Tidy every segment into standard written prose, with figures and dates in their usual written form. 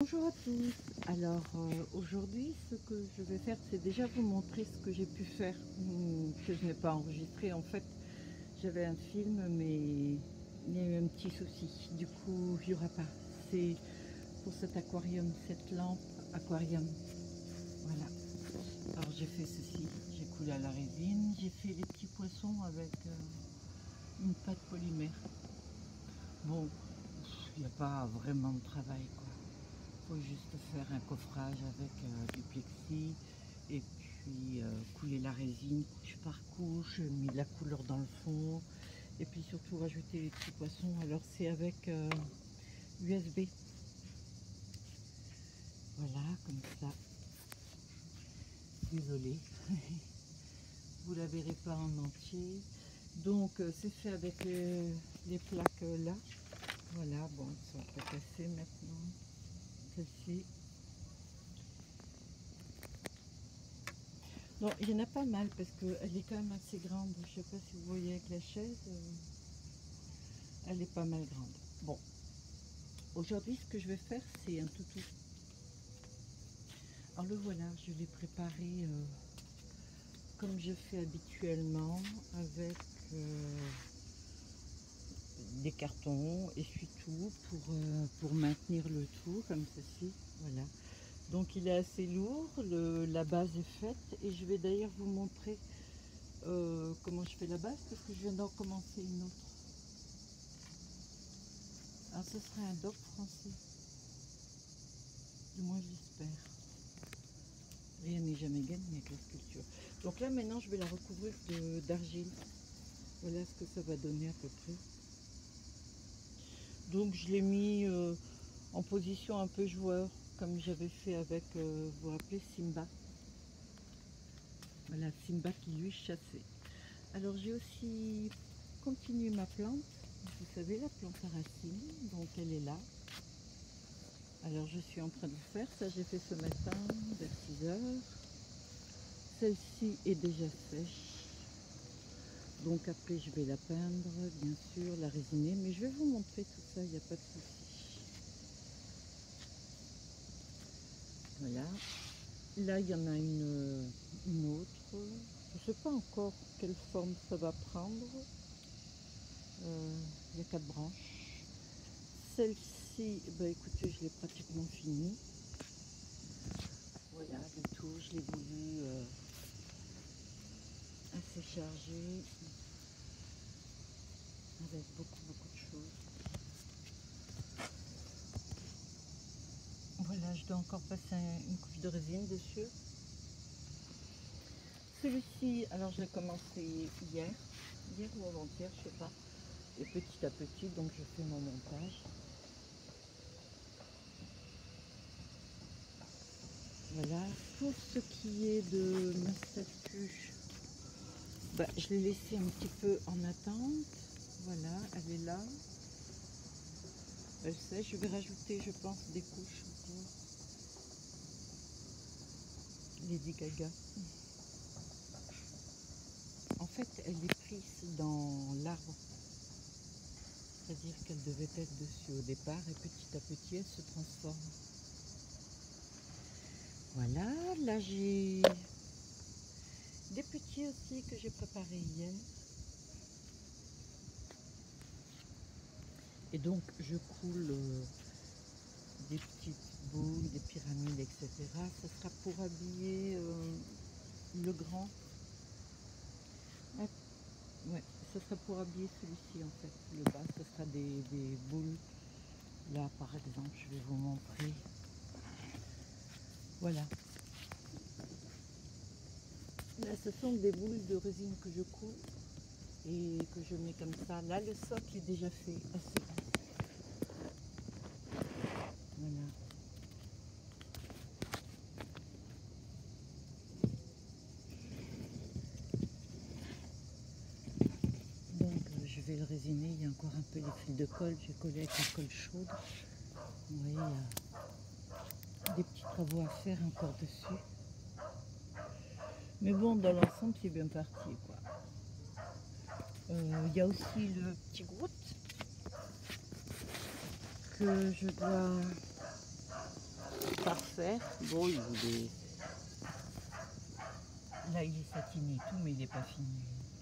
Bonjour à tous. Alors aujourd'hui ce que je vais faire c'est déjà vous montrer ce que j'ai pu faire, que je n'ai pas enregistré. En fait j'avais un film mais il y a eu un petit souci, du coup il n'y aura pas. C'est pour cet aquarium, cette lampe aquarium. Voilà. Alors j'ai fait ceci, j'ai coulé à la résine, j'ai fait les petits poissons avec une pâte polymère. Bon, il n'y a pas vraiment de travail quoi. Faut juste faire un coffrage avec du plexi et puis couler la résine couche par couche, mis de la couleur dans le fond et puis surtout rajouter les petits poissons. Alors c'est avec USB, voilà, comme ça. Désolée, vous la verrez pas en entier. Donc c'est fait avec les plaques là, voilà. Bon, elles sont pas cassées maintenant, celle-ci. Non, il y en a pas mal parce qu'elle est quand même assez grande. Je sais pas si vous voyez avec la chaise, elle est pas mal grande. Bon, aujourd'hui ce que je vais faire c'est un toutou. Alors le voilà, je l'ai préparé comme je fais habituellement avec des cartons essuie-tout pour maintenir le tout comme ceci. Voilà. Donc il est assez lourd, la base est faite et je vais d'ailleurs vous montrer comment je fais la base parce que je viens d'en commencer une autre. Alors ce serait un doc français, du moins je l'espère. Rien n'est jamais gagné avec la sculpture. Donc là maintenant je vais la recouvrir d'argile. Voilà ce que ça va donner à peu près. Donc je l'ai mis en position un peu joueur, comme j'avais fait avec, vous vous rappelez, Simba. Voilà, Simba qui lui chassait. Alors j'ai aussi continué ma plante. Vous savez, la plante à racines, donc elle est là. Alors je suis en train de faire ça, j'ai fait ce matin vers 6 heures. Celle-ci est déjà sèche. Donc après je vais la peindre, bien sûr, la résiner, mais je vais vous montrer tout ça, il n'y a pas de souci. Voilà. Là il y en a une autre. Je ne sais pas encore quelle forme ça va prendre. Il y a 4 branches. Celle-ci, bah écoutez, je l'ai pratiquement finie. Voilà, le tout, je l'ai voulu assez chargé, avec beaucoup de choses. Voilà, je dois encore passer une couche de résine dessus. Celui-ci, alors je l'ai commencé hier ou avant-hier, je sais pas. Et petit à petit, donc je fais mon montage. Voilà, pour ce qui est de ma statue, bah, je l'ai laissée un petit peu en attente. Voilà, elle est là. Elle sèche, je vais rajouter, je pense, des couches encore. Lady Gaga. En fait, elle est prise dans l'arbre. C'est-à-dire qu'elle devait être dessus au départ et petit à petit, elle se transforme. Voilà, là j'ai des petits aussi que j'ai préparés hier. Et donc, je coule des petites boules, des pyramides, etc. Ça sera pour habiller le grand. Ouais, ça sera pour habiller celui-ci en fait. Le bas, ce sera des boules. Là, par exemple, je vais vous montrer. Voilà. Là, ce sont des boules de résine que je coule et que je mets comme ça. Là, le socle est déjà fait. Assez. Voilà. Donc, je vais le résiner. Il y a encore un peu les fils de colle. J'ai collé avec la colle chaude. Vous voyez, il y a des petits travaux à faire encore dessus. Mais bon, dans l'ensemble, c'est bien parti, quoi. Il y a aussi le petit Groot que je dois refaire. Bon, là, il est satiné et tout, mais il n'est pas fini.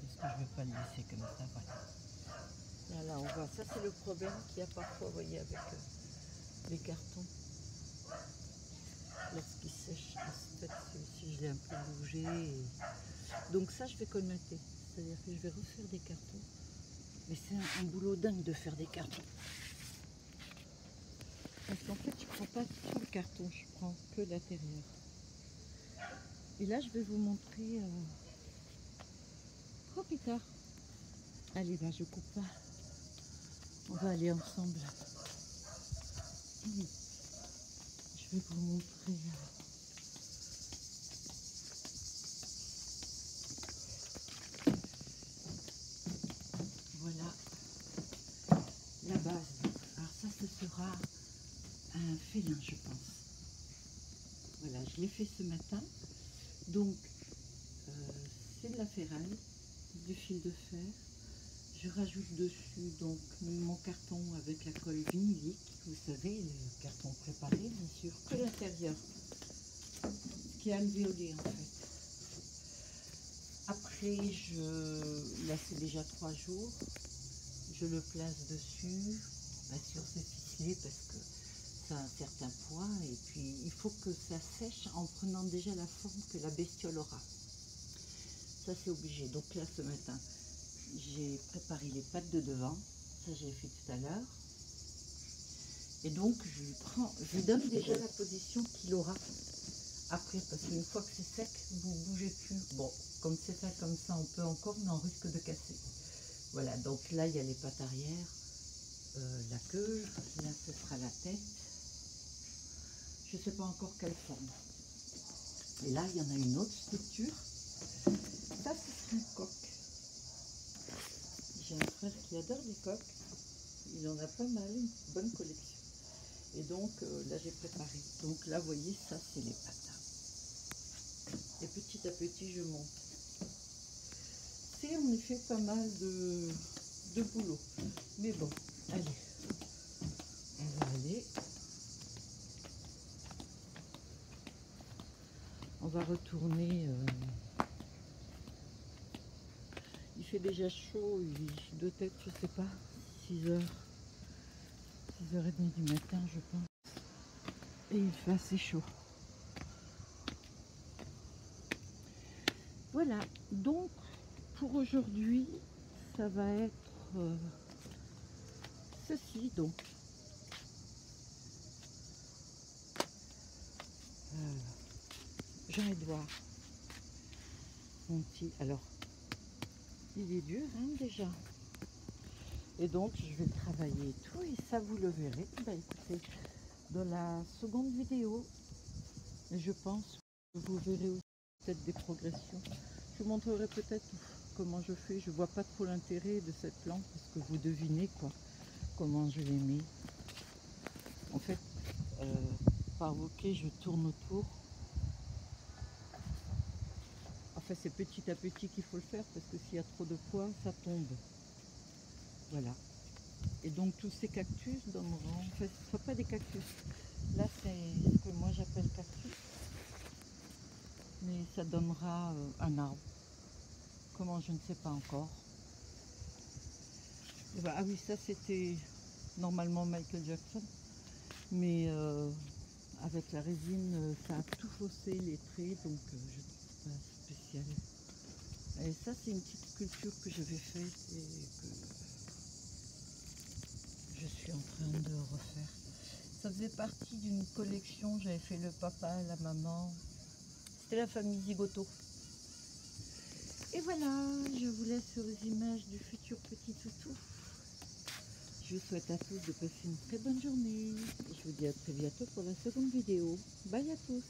Parce que je ne veux pas le laisser comme ça, voilà. Là, on voit. Ça, c'est le problème qu'il y a parfois, vous voyez, avec les cartons. Lorsqu'ils sèchent, en fait, si je l'ai un peu bougé. Donc ça, je vais colmater. C'est-à-dire que je vais refaire des cartons. Mais c'est un boulot dingue de faire des cartons. Parce qu'en fait, je ne prends pas tout le carton, je prends que l'intérieur. Et là, je vais vous montrer plus tard. Allez, je coupe pas. On va aller ensemble. Je vais vous montrer. Voilà la base. Alors ça, ce sera un félin, je pense. Voilà, je l'ai fait ce matin. Donc, c'est de la ferraille, du fil de fer. Je rajoute dessus donc mon carton avec la colle vinylique. Vous savez, le carton préparé, bien sûr, que l'intérieur. Ce qui est alvéolé, en fait. Après, là, c'est déjà 3 jours. Je le place dessus. Bien sûr, c'est ficelé parce que ça a un certain poids. Et puis, il faut que ça sèche en prenant déjà la forme que la bestiole aura. Ça, c'est obligé. Donc là, ce matin, j'ai préparé les pattes de devant. Ça, j'ai fait tout à l'heure. Et donc, je lui donne déjà la position qu'il aura après. Parce qu'une fois que c'est sec, vous ne bougez plus. Bon, comme c'est fait comme ça, on peut encore, mais on risque de casser. Voilà, donc là, il y a les pattes arrière, la queue. Là, ce sera la tête. Je ne sais pas encore quelle forme. Et là, il y en a une autre structure. Ça, ce sera un coq. J'ai un frère qui adore les coqs. Il en a pas mal, une bonne collection. Et donc, là, j'ai préparé. Donc là, vous voyez, ça, c'est les pattes. Et petit à petit, je monte. C'est en effet pas mal de boulot. Mais bon, allez. On va aller. On va retourner. Il fait déjà chaud. Il doit être, je sais pas, 6h. 6h30 du matin, je pense. Et il fait assez chaud. Voilà, donc pour aujourd'hui, ça va être ceci donc. Jean-Édouard, mon petit, alors, il est dur hein, déjà. Et donc, je vais travailler et tout, et ça vous le verrez. Ben, écoutez, dans la seconde vidéo, je pense que vous verrez aussi peut-être des progressions. Je vous montrerai peut-être comment je fais. Je vois pas trop l'intérêt de cette plante parce que vous devinez quoi, comment je l'ai mis. En fait, par bouquet, je tourne autour. Enfin, c'est petit à petit qu'il faut le faire parce que s'il y a trop de poids, ça tombe. Voilà. Et donc tous ces cactus donneront, enfin ce ne sont pas des cactus. Là c'est ce que moi j'appelle cactus. Mais ça donnera un arbre. Comment, je ne sais pas encore. Et ben, ah oui, ça c'était normalement Michael Jackson. Mais avec la résine, ça a tout faussé les traits, donc je trouve pas spécial. Et ça c'est une petite sculpture que j'avais faite et que je suis en train de refaire. Ça faisait partie d'une collection, j'avais fait le papa, la maman. C'était la famille Zigoto. Et voilà, je vous laisse sur les images du futur petit toutou. Je vous souhaite à tous de passer une très bonne journée. Je vous dis à très bientôt pour la seconde vidéo. Bye à tous.